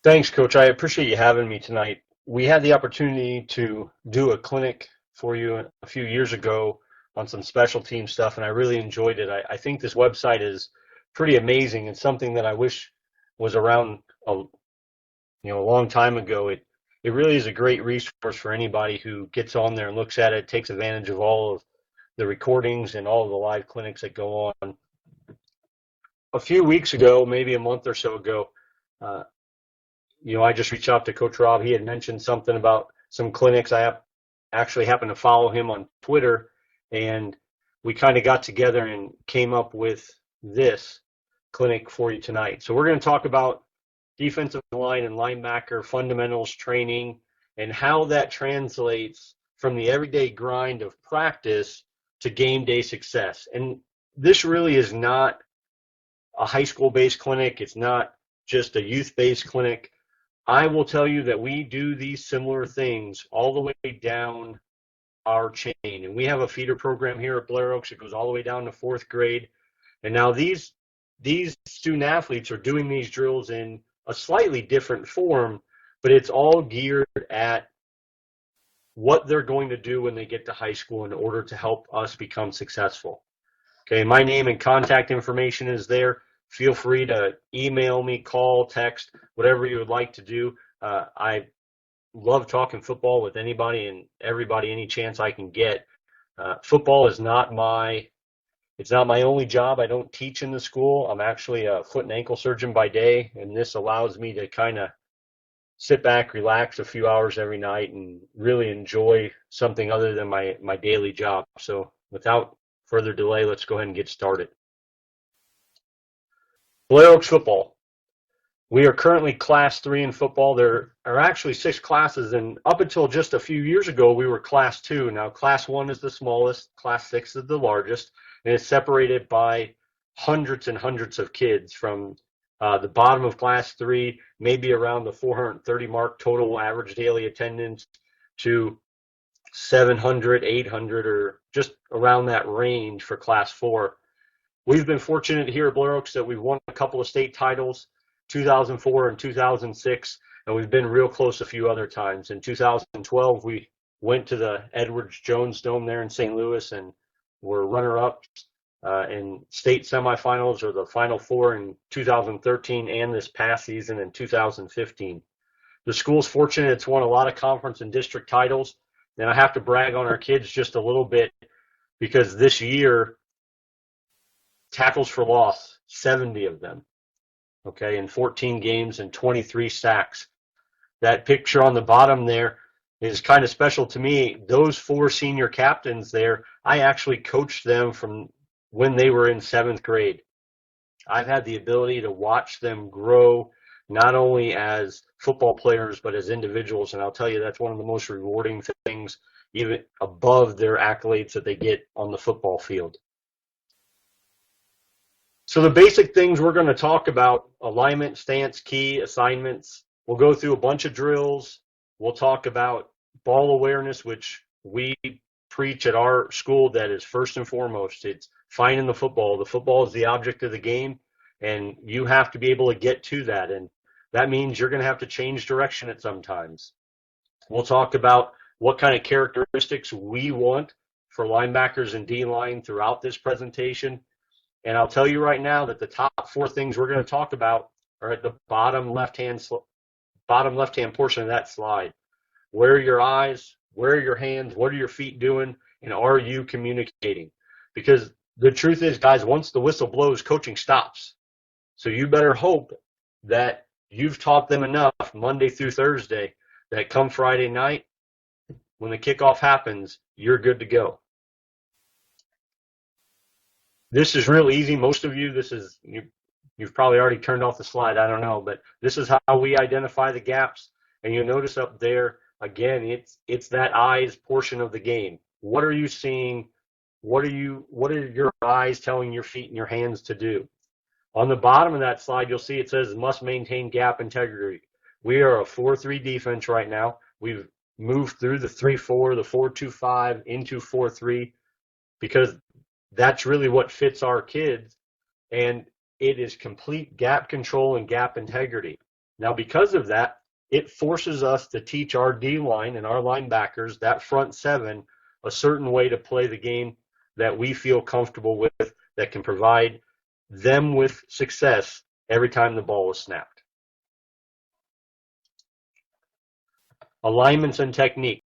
Thanks, Coach. I appreciate you having me tonight. We had the opportunity to do a clinic for you a few years ago on some special team stuff, and I really enjoyed it. I think this website is pretty amazing and something that I wish was around a long time ago. It really is a great resource for anybody who gets on there and looks at it, takes advantage of all of the recordings and all of the live clinics that go on. A few weeks ago, maybe a month or so ago, uh, I just reached out to Coach Rob. He had mentioned something about some clinics. Actually happened to follow him on Twitter, and we kind of got together and came up with this clinic for you tonight. So we're going to talk about defensive line and linebacker fundamentals training and how that translates from the everyday grind of practice to game day success. And this really is not a high school based clinic. It's not just a youth based clinic. I will tell you that we do these similar things all the way down our chain. And we have a feeder program here at Blair Oaks that goes all the way down to fourth grade. And now these student athletes are doing these drills in a slightly different form, but it's all geared at what they're going to do when they get to high school in order to help us become successful. Okay, my name and contact information is there. Feel free to email me, call, text, whatever you would like to do. I love talking football with anybody and everybody any chance I can get. Football is it's not my only job. I don't teach in the school. I'm actually a foot and ankle surgeon by day, and this allows me to kind of sit back, relax a few hours every night, and really enjoy something other than my daily job. So without further delay, let's go ahead and get started. Blair Oaks football. We are currently Class 3 in football. There are actually 6 classes, and up until just a few years ago, we were Class 2. Now, Class 1 is the smallest, Class 6 is the largest, and it's separated by hundreds and hundreds of kids from the bottom of Class 3, maybe around the 430 mark total average daily attendance, to 700, 800, or just around that range for Class 4. We've been fortunate here at Blair Oaks that we've won a couple of state titles, 2004 and 2006, and we've been real close a few other times. In 2012, we went to the Edwards Jones Dome there in St. Louis and were runner-up in state semifinals or the Final Four in 2013 and this past season in 2015. The school's fortunate it's won a lot of conference and district titles, and I have to brag on our kids just a little bit because this year, tackles for loss, 70 of them, okay, in 14 games and 23 sacks. That picture on the bottom there is kind of special to me. Those 4 senior captains there, I actually coached them from when they were in 7th grade. I've had the ability to watch them grow not only as football players but as individuals, and I'll tell you that's one of the most rewarding things, even above their accolades that they get on the football field. So the basic things we're going to talk about: alignment, stance, key, assignments. We'll go through a bunch of drills. We'll talk about ball awareness, which we preach at our school that is first and foremost. It's finding the football. The football is the object of the game, and you have to be able to get to that. And that means you're going to have to change direction at some times. We'll talk about what kind of characteristics we want for linebackers and D-line throughout this presentation. And I'll tell you right now that the top 4 things we're going to talk about are at the bottom left-hand portion of that slide. Where are your eyes? Where are your hands? What are your feet doing? And are you communicating? Because the truth is, guys, once the whistle blows, coaching stops. So you better hope that you've taught them enough Monday through Thursday that come Friday night, when the kickoff happens, you're good to go. This is real easy. Most of you, you've probably already turned off the slide. I don't know, but this is how we identify the gaps. And you'll notice up there, again, it's that eyes portion of the game. What are you seeing? What are your eyes telling your feet and your hands to do? On the bottom of that slide, you'll see it says must maintain gap integrity. We are a 4-3 defense right now. We've moved through the 3-4, the 4-2-5 into 4-3 because that's really what fits our kids, and it is complete gap control and gap integrity. Now, because of that, it forces us to teach our D line and our linebackers, that front seven, a certain way to play the game that we feel comfortable with, that can provide them with success every time the ball is snapped. Alignments and technique.